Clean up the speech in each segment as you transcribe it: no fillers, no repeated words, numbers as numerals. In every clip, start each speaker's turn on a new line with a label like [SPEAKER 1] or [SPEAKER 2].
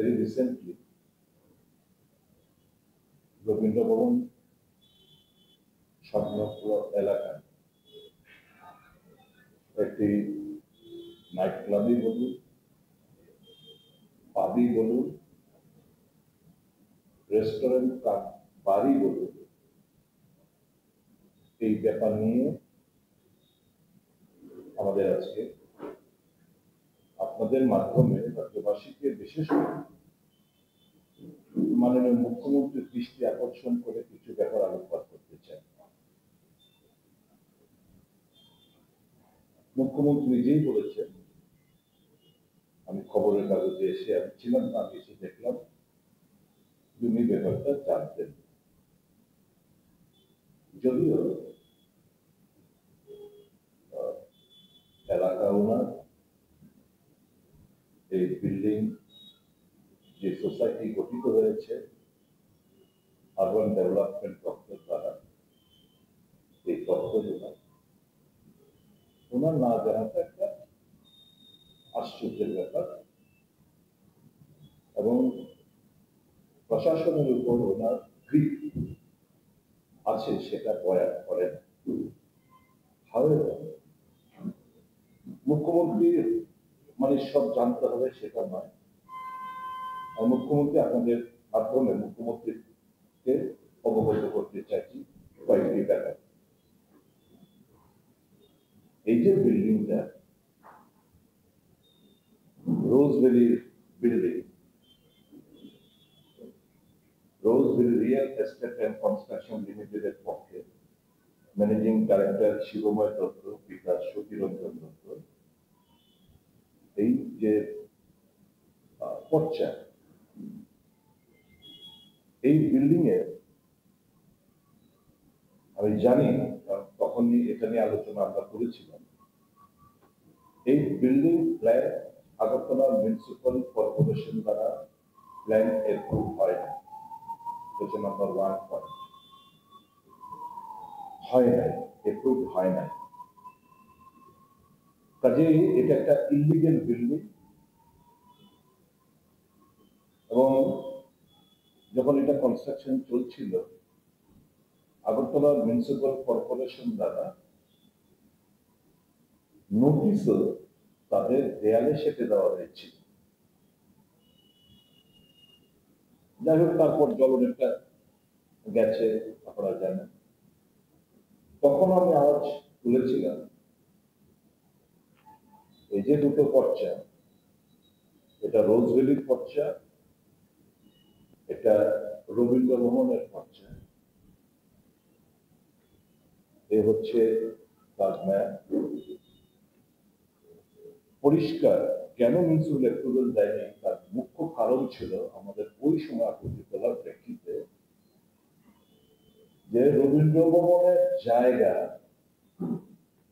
[SPEAKER 1] very recently Rabindra ভবন সংলগ্ন এলাকায় একটি নাইট ক্লাবই বলুন, পাবই বলুন, রেস্টুরেন্ট বাড়ি বলুন, এই ব্যাপার নিয়ে আমাদের আজকে আপনাদের মাধ্যমে রাজ্যবাসীকে বিশেষ করে মাননীয় মুখ্যমন্ত্রীর দৃষ্টি আকর্ষণ করে কিছু ব্যাপার আলোকপাত করতে চাই। মুখ্যমন্ত্রী নিজেই বলেছেন, আমি খবরের কাগজে এসে আমি ছিলাম না, এসে দেখলাম উনি ব্যাপারটা জানতেন। যদিও এলাকা ওনার এই বিল্ডিং যে সোসাইটি গঠিত হয়েছে আরবান ডেভেলপমেন্ট দপ্তর দ্বারা, এই দপ্তরগুলো ওনার না জানাটা একটা আশ্চর্যের ব্যাপার এবং প্রশাসনের উপর ওনার গ্রিপ আছে সেটা বয়ান করেন। মুখ্যমন্ত্রী মানে সব জানতে হবে সেটা নয়। আর মুখ্যমন্ত্রী আপনাদের মাধ্যমে মুখ্যমন্ত্রীকে অবগত করতে চাইছি কয়েকটি ব্যাপার। এই যে বিল্ডিংটা Rose Valley building, Rose Valley real estate and construction লিমিটেডের পক্ষে ম্যানেজিং ডাইরেক্টর শিবময় দত্ত, পিতা সতীরঞ্জন দত্ত, এই যে পর্চা, এই বিল্ডিং এ আমি জানি তখনই এটা নিয়ে আলোচনা আমরা করেছিলাম। এই building plan Agartala municipal corporation দ্বারা প্ল্যান এপ্রুভ হয় না, হচ্ছে নাম্বার 1 পয়েন্ট। হয় নাই, এপ্রুভ হয় নাই, কাজেই এটা একটা ইলিগেল বিল্ডিং। এবং যখন এটা কনস্ট্রাকশন চলছিল আগরতলা মিউনিসিপাল কর্পোরেশন দ্বারা নোটিশও তাদের দেয়ালে সেটে দেওয়া হয়েছিল। যাই হোক, তারপর জলনেটা গেছে, আপনারা জানেন। তখন আমি আওয়াজ তুলেছিলাম, এই যে দুটো পর্চা, এটা রোজভ্যালির পর্চা, এটা রবীন্দ্র ভবনের পর্চা, এ হচ্ছে তার ম্যাপ। পরিষ্কার কেন মিউনিসিপাল অ্যাপ্রুভাল দেয়নি তার মুখ্য কারণ ছিল আমাদের ওই সময় আপত্তি তোলার প্রেক্ষিতে যে রবীন্দ্র ভবনের জায়গা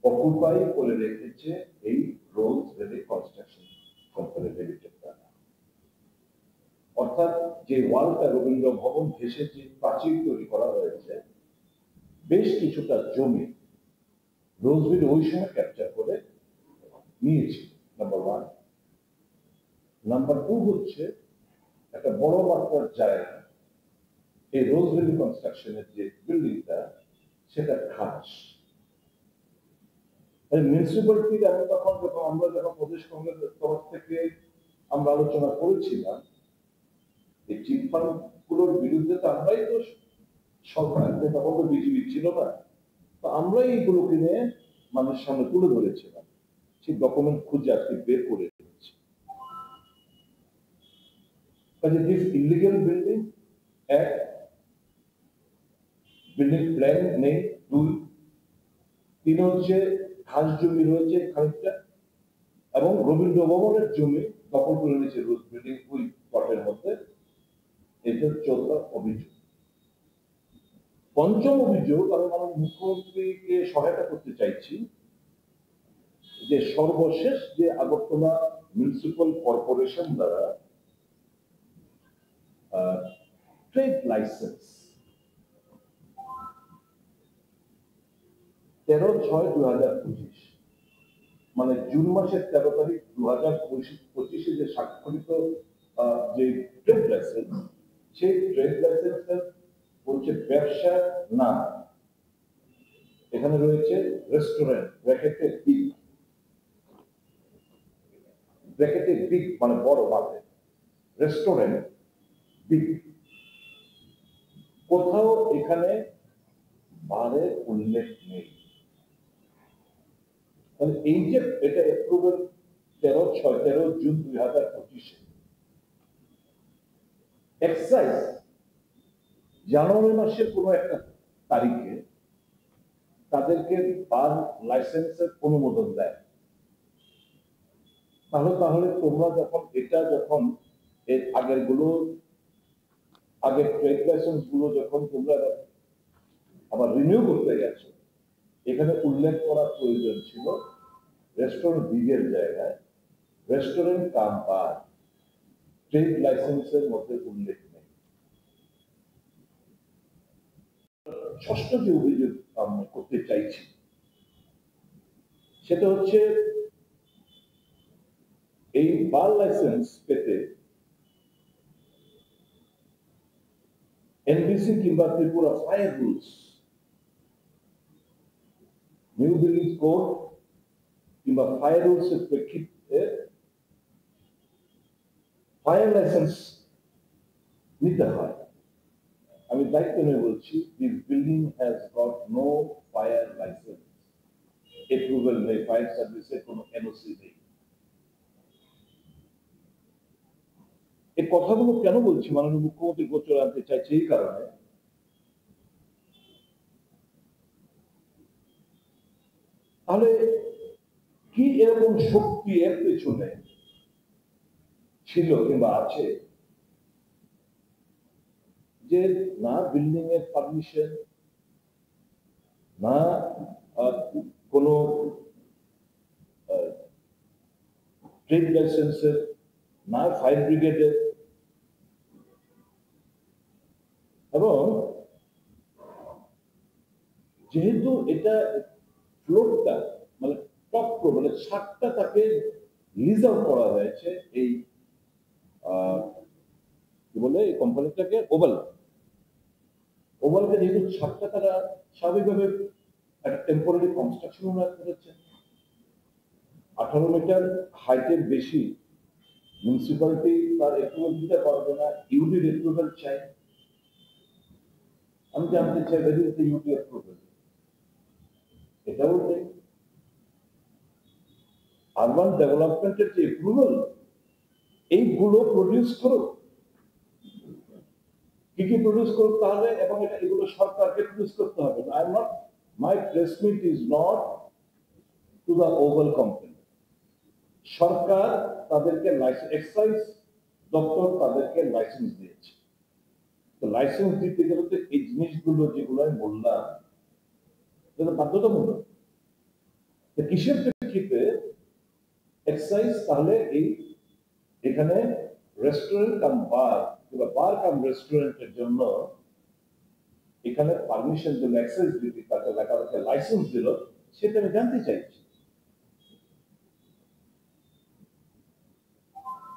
[SPEAKER 1] অকুপাই করে রেখেছে এই রোজভ্যালি কনস্ট্রাকশন কোম্পানি লিমিটেড দ্বারা। অর্থাৎ যে ওয়ালটা রবীন্দ্র ভবন ঘেঁষে যে প্রাচীর তৈরি করা হয়েছে, বেশ কিছুটা জমি রোজভ্যালি ওই সময় ক্যাপচার করে নিয়েছে, নাম্বার 1। নাম্বার 2 হচ্ছে একটা বড় মাত্রার জায়গা এই রোজভ্যালি কনস্ট্রাকশনের যে বিল্ডিংটা, সেটা খাস। মিউনিসিপ্যালিটির আমি তখন আমরা যখন প্রদেশ কংগ্রেসের তরফ থেকে আমরা আলোচনা করেছিলাম, এই চিটফান্ড গুলোর বিরুদ্ধে তো আমরাই তো সরকার, তখন তো বিজেপি ছিল না, তো আমরাই এইগুলো কিনে মানুষের সামনে তুলে ধরেছিলাম। সেই ডকুমেন্ট খুঁজে আজকে বের করে রেখেছি। কাজে দিস ইলিগাল বিল্ডিং, এক, বিল্ডিং প্ল্যান নেই, 2, 3 হচ্ছে খাস জমি রয়েছে খানিকটা, এবং রবীন্দ্র ভবনের জমি দখল করে নিয়েছে রোজ বিল্ডিং ওই প্লটের মধ্যে। এটা 4টা অভিযোগ। 5ম অভিযোগ, আমি মাননীয় মুখ্যমন্ত্রীকে সহায়তা করতে চাইছি যে সর্বশেষ যে আগরতলা মিউনিসিপাল কর্পোরেশন দ্বারা ট্রেড লাইসেন্স 13/6/2025, মানে জুন মাসের 13 তারিখ 2025 যে স্বাক্ষরিত যে ট্রেড লাইসেন্স, সেই ট্রেড লাইসেন্সের হচ্ছে ব্যবসার নাম, এখানে রয়েছে রেস্টুরেন্ট ব্র্যাকেটে বিগ, ব্র্যাকেটে বিগ মানে বড় মাপের রেস্টুরেন্ট বিগ, কোথাও এখানে বারের উল্লেখ নেই। এই যে এটা অ্যাপ্রুভাল 13 জুন 2025, এক্সাইজ জানুয়ারি মাসের কোনো একটা তারিখে তাদেরকে বার লাইসেন্সের অনুমোদন দেয়। তাহলে তোমরা যখন এর আগের ট্রেড লাইসেন্স গুলো যখন তোমরা আবার রিনিউ করতে গেছো, এখানে উল্লেখ করার প্রয়োজন ছিল রেস্টুরেন্ট বিগের জায়গায় রেস্টুরেন্ট কাম বার, ট্রেড লাইসেন্সের মধ্যে উল্লেখ নেই। ষষ্ঠ যে অভিযোগ আমরা করতে চাইছি সেটা হচ্ছে এই বার লাইসেন্স পেতে এনবিসি কিংবা Tripura fire rules, new building code কিংবা ফায়ার রুলস এর প্রেক্ষিতে ফায়ার লাইসেন্স নিতে হয়। আমি দায়িত্ব নিয়ে বলছি, this building has got no fire licence, approval নেই, ফায়ার সার্ভিসের কোনো এনওসি নেই। এই কথাগুলো কেন বলছি মাননীয় মুখ্যমন্ত্রী গোচরে আনতে চাইছে এই কারণে, তাহলে কি এরকম শক্তি এর পেছনে ছিল কিংবা আছে যে না বিল্ডিং এর পারমিশন, না কোনো ট্রেড লাইসেন্সের, না ফায়ার ব্রিগেডের, এবং যেহেতু এটা ফ্লোরটা মানে টপ ফ্লোর মানে ছাদটা তাকে লিজ আউট করা হয়েছে এই কি বলে এই কোম্পানিটাকে ওভালকে, যেহেতু ছাদটা তারা স্বাভাবিকভাবে একটা টেম্পোরারি কনস্ট্রাকশন করেছে, 18 মিটার হাইটের বেশি মিউনিসিপ্যালিটি তার অ্যাপ্রুভাল দিতে পারবে না, ইউডির অ্যাপ্রুভাল চাই। আমি জানতে চাই ইউডি অ্যাপ্রুভাল এটা বলতে আরবান ডেভেলপমেন্টের যে অ্যাপ্রুভাল এইগুলো প্রডিউস করো, কি কি প্রডিউস করো তাহলে, এবং এগুলো সরকারকে প্রডিউস করতে হবে। I am not, my press meet is not to the oval company. সরকার তাদেরকে লাইসেন্স, এক্সাইজ দপ্তর তাদেরকে লাইসেন্স দিয়েছে, তো লাইসেন্স দিতে গেলে তো এই জিনিসগুলো যেগুলো আমি বললাম এটা বাধ্যতামূলক। কিসের প্রেক্ষিতে এক্সাইজ তাহলে এখানে রেস্টুরেন্ট কাম বার কিংবা বার কাম রেস্টুরেন্টের জন্য এখানে পারমিশন দিল, এক্সাইজ ডিউটি তাকে লেখালেখি লাইসেন্স দিল, সেটা আমি জানতে চাইছি।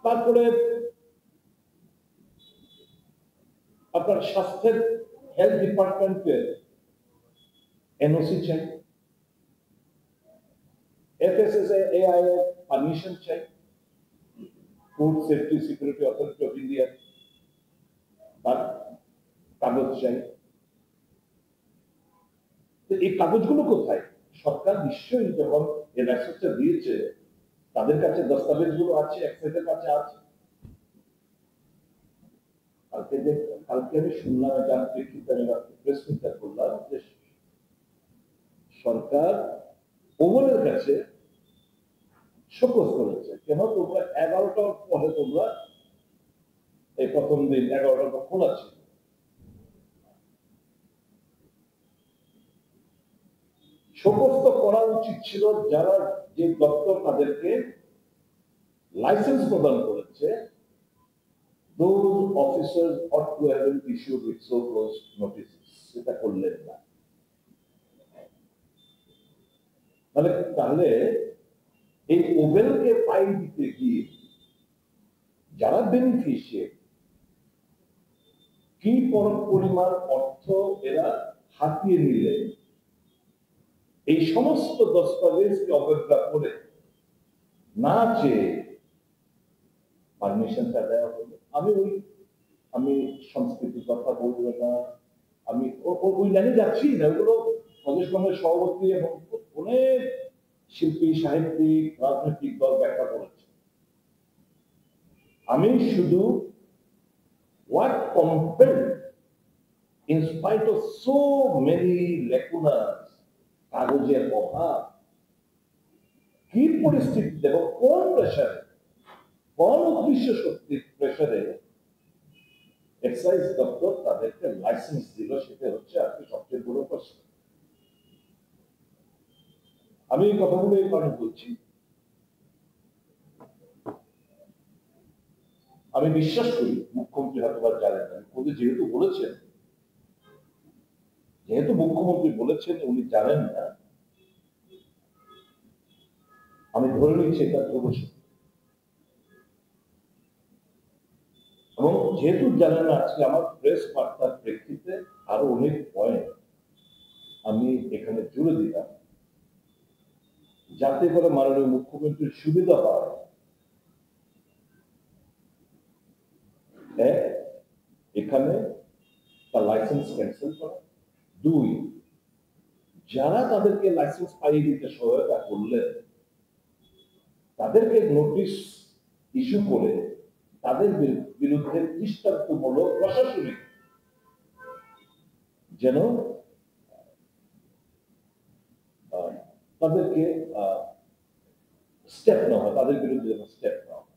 [SPEAKER 1] তারপরে আপনার স্বাস্থ্যের হেলথ ডিপার্টমেন্টের এনওসি চাই, FSSAI এর পারমিশন চাই, food safety security authority of India তার কাগজ চাই। এই কাগজগুলো কোথায়? সরকার নিশ্চয়ই যখন এই লাইসেন্সটা দিয়েছে তাদের কাছে দস্তাবেজগুলো আছে, এক্সাইজের কাছে আছে। কালকে আমি শুনলাম, যার প্রেক্ষিতে আমি প্রেস মিটটা করলাম, যে সরকার ওভারের কাছে শোকজ করেছে, কেন তোমরা 11টার পরে তোমরা এই প্রথম দিন 11টা খোলা ছিল, শোকজ তো করা উচিত ছিল যারা যে দপ্তর তাদেরকে লাইসেন্স প্রদান করেছে, those officers ought to have been issued with so close notices, সেটা করলেন না। তাহলে এই ওভেলকে পাই দিতে গিয়ে যারা বেনিফিশিয়ারি কি পরিমাণ অর্থ এরা হাতিয়ে নিলে এই সমস্ত দস্তাবেজকে অবজ্ঞা করে না চেয়ে পারমিশনটা দেওয়া হলো। আমি সংস্কৃতির কথা বলবো না, আমি ওই লাইনে যাচ্ছি না। ওগুলো প্রদেশ কংগ্রেস সভাপতি এবং অনেক শিল্পী, সাহিত্যিক, রাজনৈতিক দল ব্যাখ্যা করেছে। আমি শুধু what compelled in spite of so many lacunas, কাগজের অভাব, কি পরিস্থিতি এবং কোন প্রেশারে, কোন অদৃশ্য শক্তির প্রেশারে এক্সাইজ দপ্তর তাদেরকে লাইসেন্স দিল, সেটা হচ্ছে আজকে সবচেয়ে বড় প্রশ্ন। আমি এই কথাগুলো এই কারণে বলছি, আমি বিশ্বাস করি মুখ্যমন্ত্রী হয়তো বা জানেন না, যেহেতু মুখ্যমন্ত্রী বলেছেন উনি জানেন না, আমি ধরে নিচ্ছি এটা ধ্রুব। এবং যেহেতু জানেন না, আজকে আমার প্রেস বার্তার প্রেক্ষিতে আরো অনেক পয়েন্ট আমি এখানে জুড়ে দিলাম, যাতে করে মাননীয় মুখ্যমন্ত্রীর সুবিধা হয়। এক, এখানে তার লাইসেন্স ক্যান্সেল করা। দুই, যারা তাদেরকে লাইসেন্স পাইয়ে দিতে সহায়তা করলেন তাদেরকে নোটিশ ইস্যু করে তাদের বিরুদ্ধে দৃষ্টান্তমূলক প্রশাসনিক যেন তাদেরকে স্টেপ নেওয়া হয়, তাদের বিরুদ্ধে যেন স্টেপ নেওয়া হয়।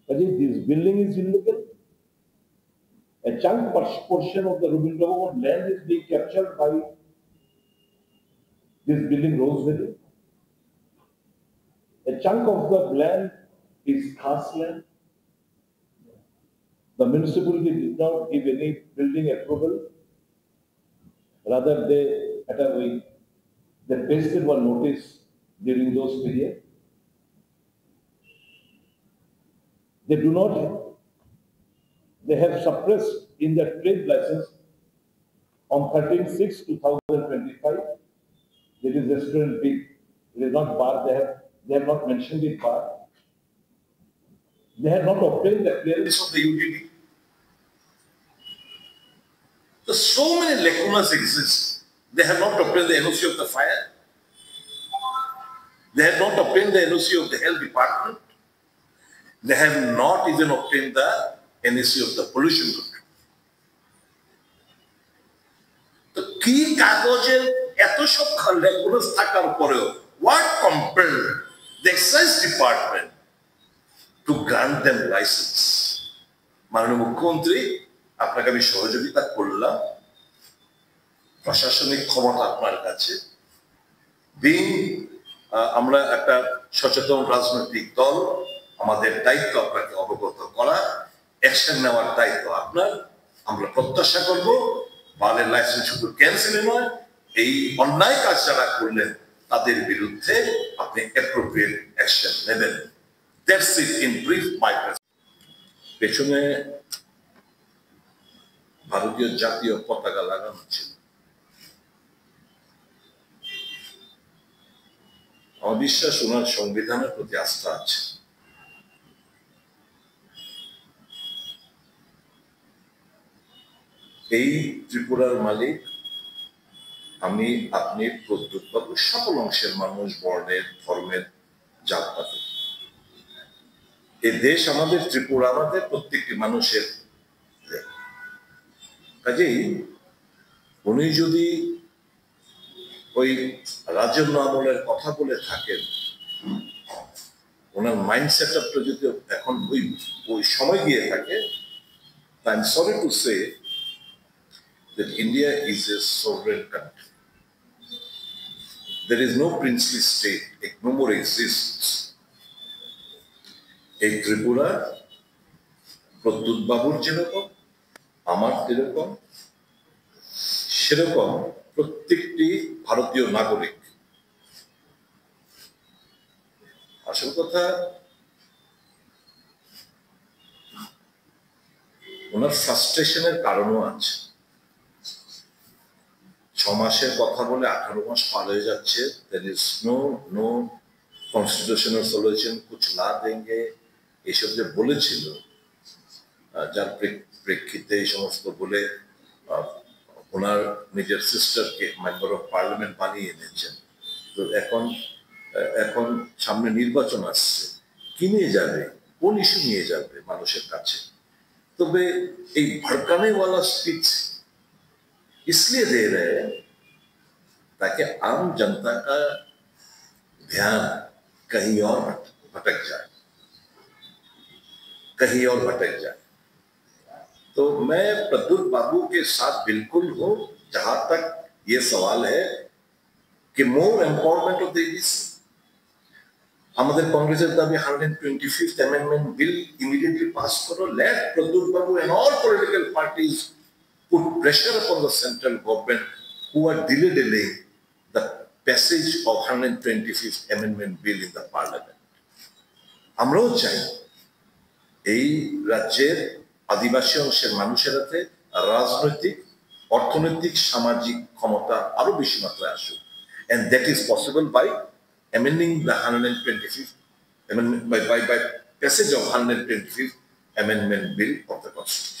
[SPEAKER 1] This building is illegal. A chunk portion of the Rabindra Bhavan land is being captured by this building, Rose Valley. A chunk of the land is khas land. The municipality did not give any building approval. Rather, they pasted one notice during those periods. They have suppressed in their trade license on 13/6/2025. There is restaurant big. It is not bar. They have not mentioned it bar. They have not obtained the clearance of the UTD. So many lacunas exist. They have not obtained the NOC of the fire. They have not obtained the NOC of the health department. They have not even obtained the NOC of the pollution control. তো কি কাগজের এত সব লেকুনাস থাকার পরেও what compelled the excise department to grant them license? মাননীয় মুখ্যমন্ত্রী, আপনাকে আমি সহযোগিতা করলাম, প্রশাসনিক ক্ষমতা আপনার কাছে। আমরা একটা সচেতন রাজনৈতিক দল, আমাদের দায়িত্ব আপনাকে অবগত করা, অ্যাকশন নেওয়ার দায়িত্ব আপনার। আমরা প্রত্যাশা করব বারের লাইসেন্স শুধু ক্যান্সেল নয়, এই অন্যায় কাজ যারা করলেন তাদের বিরুদ্ধে আপনি অ্যাপ্রোপ্রিয়েট অ্যাকশন নেবেন। That's it in brief my presentation. পেছনে ভারতীয় জাতীয় পতাকা লাগানো ছিল। আমার বিশ্বাস ওনার সংবিধানের প্রতি আস্থা আছে। এই ত্রিপুরার মালিক আমি, আপনি, প্রদ্যুৎ বাবু, সকল অংশের মানুষ, বর্ণের, ধর্মের, জাতপাতে। এই দেশ আমাদের, ত্রিপুরা আমাদের, প্রত্যেকটি মানুষের। কাজেই উনি যদি ওই রাজন্য আমলের কথা বলে থাকেন, ওনার মাইন্ড সেট আপটা যদি এখন ওই সময় গিয়ে থাকে, I am sorry to say that India is a sovereign country. There is no princely state, it no more exists. এই ত্রিপুরা প্রদ্যুৎ বাবুর যেরকম, আমার যেরকম, সেরকম প্রত্যেকটি ভারতীয় নাগরিক। আসল কথা,
[SPEAKER 2] ওনার ফ্রাস্ট্রেশনের কারণও আছে। 6 মাসের কথা বলে 18 মাস পার হয়ে যাচ্ছে। There is no constitutional solution, कुछ ला देंगे এইসব যে বলেছিল, যার প্রেক্ষিতে এই সমস্ত বলে ওনার নিজের সিস্টারকে মেম্বার অফ পার্লামেন্ট বানিয়ে এনেছেন। তো এখন সামনে নির্বাচন আসছে, কি নিয়ে যাবে, কোন ইস্যু নিয়ে যাবে মানুষের কাছে? তবে এই ভড়কানেওয়ালা স্পিচ इसलिए दे रहे हैं ताकि आम जनता का ध्यान कहीं और भटक जाए। तो मैं प्रद्युत बाबू के साथ बिल्कुल हूं जहां तक ये सवाल है कि मोर एम्पावरमेंट ऑफ द एबीसी। আমাদের কংগ্রেসের দাবি 125th amendment bill immediately pass करो। Let Pradyut Babu and all political parties put pressure upon the central government who are delaying the passage of 125th amendment bill in the parliament। আমরাও চাই এই রাজ্যের আদিবাসী অংশের মানুষের হাতে রাজনৈতিক, অর্থনৈতিক, সামাজিক ক্ষমতা আরো বেশি মাত্রায় আসুক, and that is possible by amending the 125th amendment, by passage of 125th amendment bill of the Constitution।